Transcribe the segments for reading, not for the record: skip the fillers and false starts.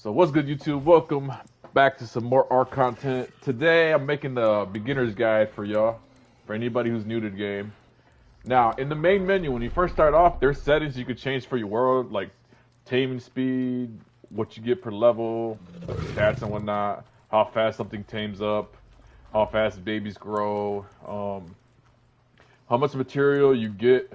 So what's good, YouTube? Welcome back to some more art content. Today I'm making the beginner's guide for y'all, for anybody who's new to the game. Now, in the main menu, when you first start off, there's settings you could change for your world, like taming speed, what you get per level, stats and whatnot, how fast something tames up, how fast babies grow, how much material you get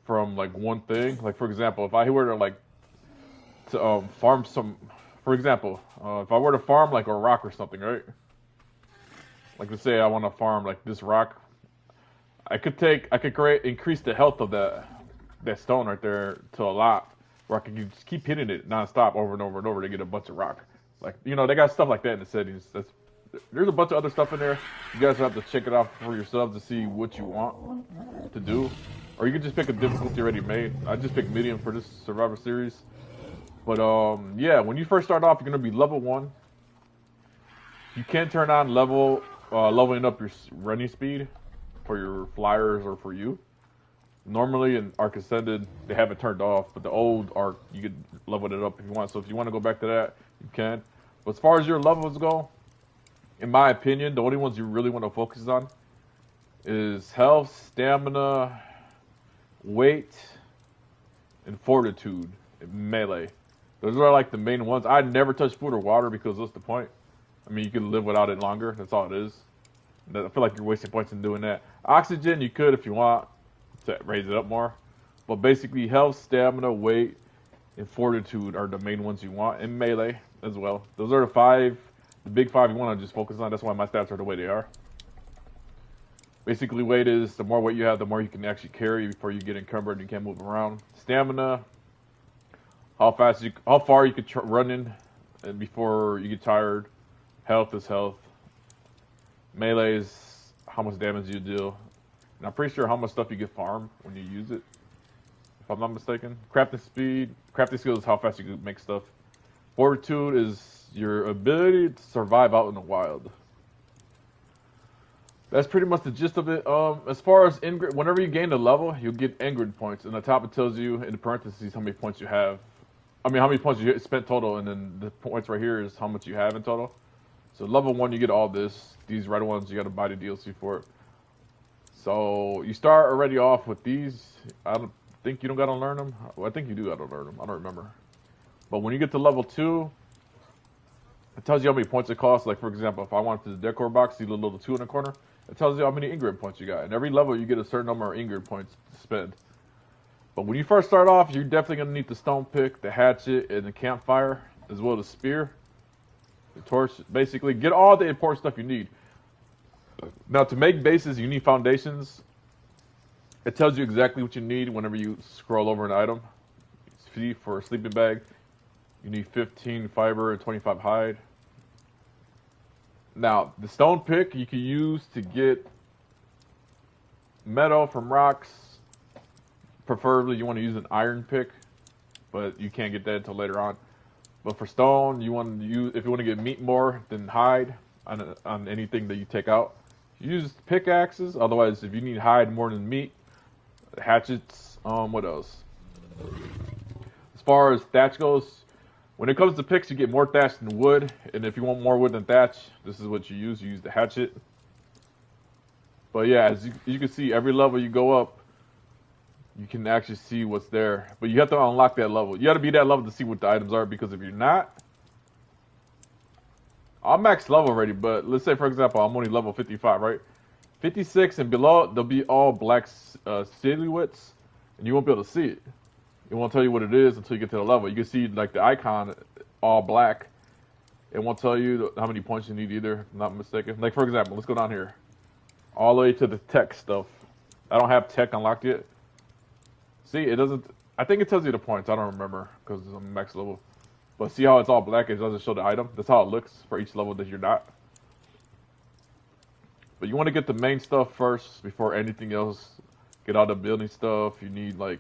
from like one thing. Like for example, if I were to farm some, for example, if I were to farm like a rock or something, right? Like let's say I want to farm like this rock, I could increase the health of that stone right there to a lot, where I can just keep hitting it nonstop over and over and over to get a bunch of rock. Like they got stuff like that in the settings. There's a bunch of other stuff in there. You guys have to check it out for yourselves to see what you want to do, or you can just pick a difficulty already made. I just picked medium for this Survivor series. But yeah, when you first start off, you're gonna be level 1. You can turn on leveling up your running speed for your flyers or for you. Normally in Arc Ascended, they have it turned off, but the old Arc, you could level it up if you want. So if you want to go back to that, you can. But as far as your levels go, in my opinion, the only ones you really want to focus on is health, stamina, weight, and fortitude, and melee. Those are like the main ones. I never touch food or water because what's the point? I mean, you can live without it longer. That's all it is. I feel like you're wasting points in doing that. Oxygen, you could if you want to raise it up more. But basically, health, stamina, weight, and fortitude are the main ones you want. And melee as well. Those are the big five you want to just focus on. That's why my stats are the way they are. Basically, weight is the more weight you have, the more you can actually carry before you get encumbered and you can't move around. Stamina, how far you could run in and before you get tired. Health is health. Melee is how much damage you deal. And I'm pretty sure how much stuff you get farmed when you use it, if I'm not mistaken. Crafting speed. Crafting skill is how fast you can make stuff. Fortitude is your ability to survive out in the wild. That's pretty much the gist of it. As far as Ingrid, whenever you gain a level, you'll get Ingrid points. And the top it tells you in the parentheses how many points you have. I mean, how many points you spent total, and then the points right here is how much you have in total. So level 1, you get all this. These red ones, you got to buy the DLC for it. So you start already off with these. I don't think you don't got to learn them. Well, I think you do got to learn them. I don't remember. But when you get to level 2, it tells you how many points it costs. Like, for example, if I wanted the decor box, see the little 2 in the corner, it tells you how many Ingrid points you got. And every level, you get a certain number of Ingrid points to spend. But when you first start off, you're definitely going to need the stone pick, the hatchet, and the campfire, as well as the spear, the torch. Basically, get all the important stuff you need. Now, to make bases, you need foundations. It tells you exactly what you need whenever you scroll over an item. See, for a sleeping bag, you need 15 fiber and 25 hide. Now, the stone pick you can use to get metal from rocks. Preferably, you want to use an iron pick, but you can't get that until later on. But for stone, you want to use, if you want to get meat more than hide on anything that you take out, use pickaxes. Otherwise, if you need hide more than meat, hatchets. What else? As far as thatch goes, when it comes to picks, you get more thatch than wood. And if you want more wood than thatch, this is what you use. You use the hatchet. But yeah, as you can see, every level you go up, you can actually see what's there. But you have to unlock that level. You got to be that level to see what the items are, because if you're not, I'm max level already, but let's say, for example, I'm only level 55, right? 56 and below, they'll be all black silhouettes, and you won't be able to see it. It won't tell you what it is until you get to the level. You can see like the icon all black. It won't tell you how many points you need either, if I'm not mistaken. Like, for example, let's go down here. All the way to the tech stuff. I don't have tech unlocked yet. See, it doesn't, I think it tells you the points. I don't remember because I'm max level. But see how it's all black? It doesn't show the item. That's how it looks for each level that you're not. But you want to get the main stuff first before anything else. Get all the building stuff. You need, like,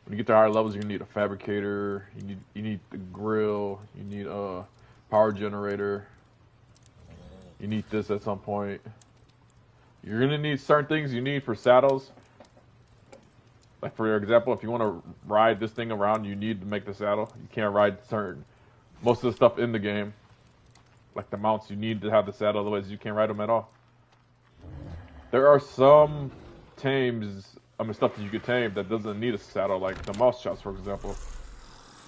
when you get to higher levels, you need a fabricator. You need the grill. You need a power generator. You need this at some point. You're gonna need certain things you need for saddles. Like, for example, if you want to ride this thing around, you need to make the saddle. You can't ride certain most of the stuff in the game, like the mounts, you need to have the saddle, otherwise you can't ride them at all. There are some stuff that you could tame that doesn't need a saddle, like the mouse shots, for example.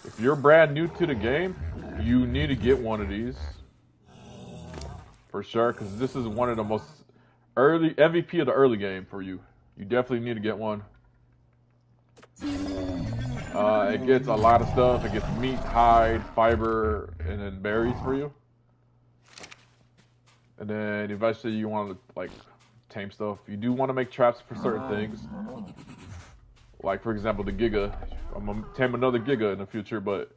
If you're brand new to the game, you need to get one of these for sure, because this is one of the most early MVP of the early game for you. You definitely need to get one. It gets a lot of stuff. It gets meat, hide, fiber, and then berries for you. And then eventually you want to like tame stuff. You do want to make traps for certain things. Like for example the Giga. I'm gonna tame another Giga in the future, but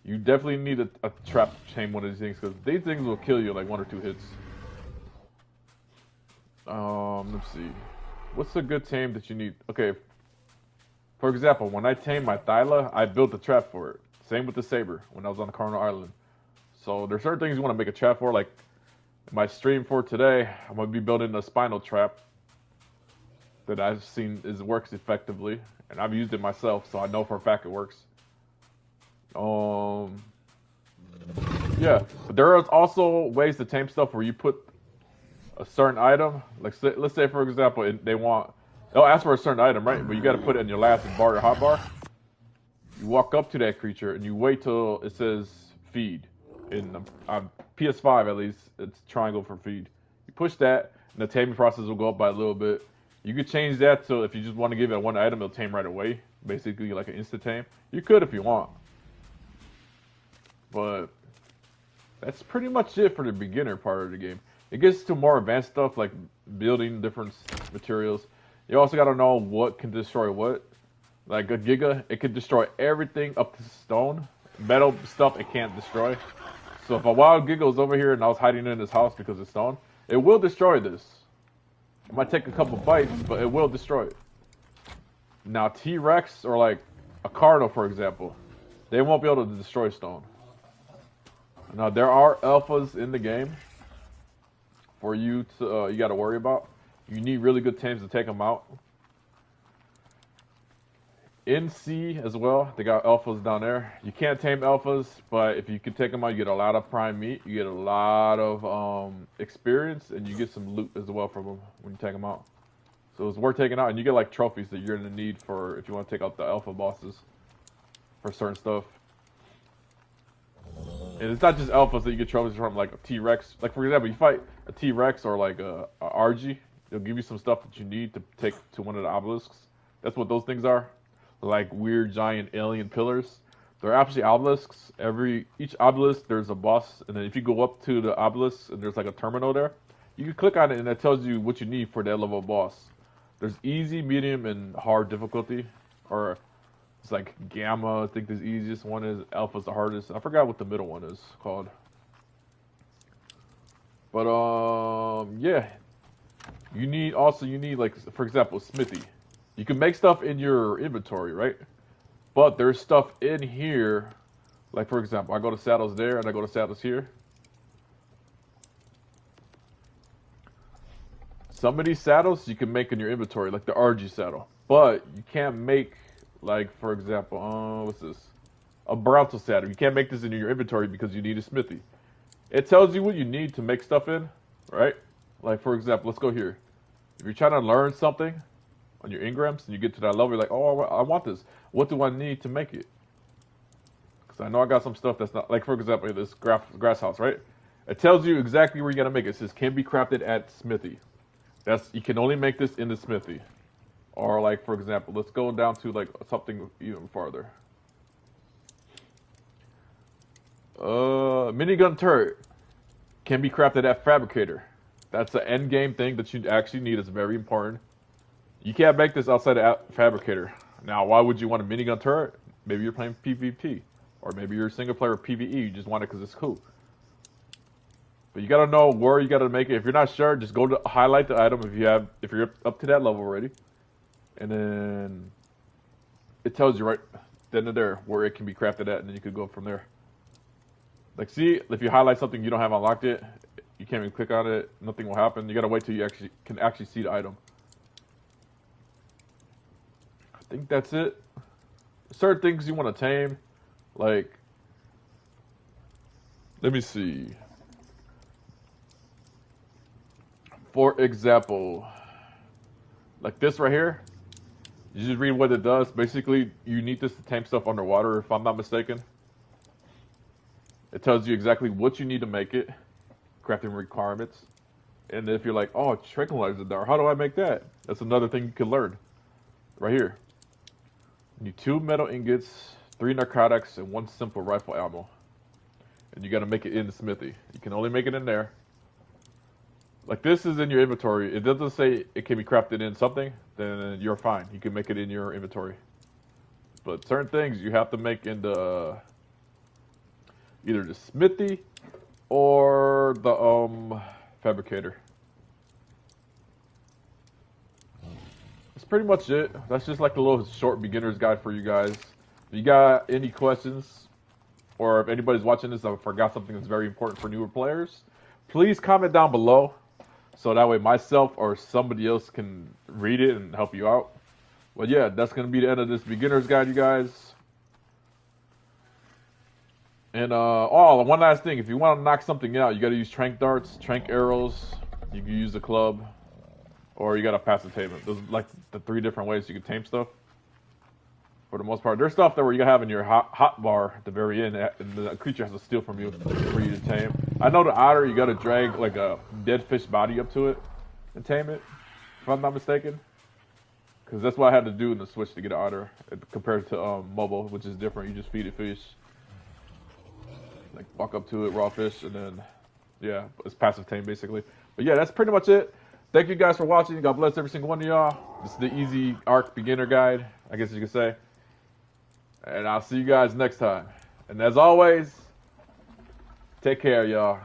you definitely need a trap to tame one of these things, because these things will kill you like 1 or 2 hits. Let's see. What's a good tame that you need? Okay. For example, when I tamed my Thyla, I built a trap for it. Same with the Saber when I was on the Cardinal Island. So there's certain things you want to make a trap for, like my stream for today, I'm gonna be building a spinal trap that I've seen works effectively, and I've used it myself, so I know for a fact it works. Yeah, but there are also ways to tame stuff where you put a certain item, like let's say for example, they'll ask for a certain item, right? But you got to put it in your last bar or hotbar. You walk up to that creature and you wait till it says feed. On PS5 at least, it's triangle for feed. You push that, and the taming process will go up by a little bit. You could change that so if you just want to give it one item, it'll tame right away. Basically, like an instant tame. You could if you want. But that's pretty much it for the beginner part of the game. It gets to more advanced stuff like building different materials. You also got to know what can destroy what. Like a Giga, it could destroy everything up to stone. Metal stuff it can't destroy. So if a wild Giga was over here and I was hiding in this house because it's stone, it will destroy this. It might take a couple bites, but it will destroy it. Now T-Rex or like a Cardinal, for example, they won't be able to destroy stone. Now there are alphas in the game for you to you got to worry about. You need really good tames to take them out. In C as well, they got alphas down there. You can't tame alphas, but if you can take them out, you get a lot of prime meat, you get a lot of experience, and you get some loot as well from them when you take them out. So it's worth taking out, and you get like trophies that you're gonna need for if you want to take out the alpha bosses for certain stuff. And it's not just alphas that you get trophies from, like a T-Rex. Like for example, you fight a T-Rex or like a RG, they'll give you some stuff that you need to take to one of the obelisks. That's what those things are. Like weird giant alien pillars. They're actually obelisks. Each obelisk there's a boss, and then if you go up to the obelisk and there's like a terminal there, you can click on it and it tells you what you need for that level of boss. There's easy, medium, and hard difficulty, or it's like gamma. I think the easiest one is alpha's the hardest. I forgot what the middle one is called. But yeah, you need like for example smithy. You can make stuff in your inventory, right? But there's stuff in here, like for example, I go to saddles there and I go to saddles here. Some of these saddles you can make in your inventory, like the RG saddle. But you can't make, like for example, what's this? A Bronto saddle. You can't make this in your inventory because you need a smithy. It tells you what you need to make stuff in, right? Like for example, let's go here. If you're trying to learn something on your engrams and you get to that level, you're like, oh, I want this. What do I need to make it? Because I know I got some stuff that's not, like for example, this grass house, right? It tells you exactly where you gotta make it. It says can be crafted at smithy. You can only make this in the smithy. Or like for example, let's go down to like something even farther. Minigun turret can be crafted at fabricator. That's an end game thing that you actually need. It's very important. You can't make this outside of fabricator. Now, why would you want a minigun turret? Maybe you're playing PvP, or maybe you're a single player PvE. You just want it because it's cool. But you gotta know where you gotta make it. If you're not sure, just go to highlight the item if you're up to that level already, and then it tells you right then and there where it can be crafted at, and then you could go from there. Like, see, if you highlight something you don't have unlocked it, you can't even click on it. Nothing will happen. You gotta wait till you can actually see the item. I think that's it. Certain things you want to tame, like Let me see. For example, like this right here, you just read what it does. Basically, you need this to tame stuff underwater, if I'm not mistaken. It tells you exactly what you need to make it, crafting requirements. And if you're like, oh, tranquilizer dart, how do I make that? That's another thing you can learn. Right here. You need 2 metal ingots, 3 narcotics, and 1 simple rifle ammo. And you gotta make it in the smithy. You can only make it in there. Like this is in your inventory. It doesn't say it can be crafted in something, then you're fine. You can make it in your inventory. But certain things you have to make in the either the smithy or the fabricator. That's pretty much it. That's just like a little short beginner's guide for you guys. If you got any questions, or if anybody's watching this, I forgot something that's very important for newer players, please comment down below. So that way myself or somebody else can read it and help you out. But yeah, that's going to be the end of this beginner's guide, you guys. And one last thing. If you want to knock something out, you got to use trank darts, trank arrows. You can use the club. Or you got to passive tame it. Those are like the 3 different ways you can tame stuff. For the most part. There's stuff that where you have in your hot bar at the very end, and the creature has to steal from you for you to tame. I know the otter, you got to drag like a dead fish body up to it and tame it, if I'm not mistaken. Because that's what I had to do in the Switch to get an otter, compared to mobile, which is different. You just feed it fish, like walk up to it, raw fish, and then yeah, it's passive tame basically. But yeah, that's pretty much it. Thank you guys for watching. God bless every single one of y'all. This is the easy Ark beginner guide, I guess you could say. And I'll see you guys next time. And as always, take care, y'all.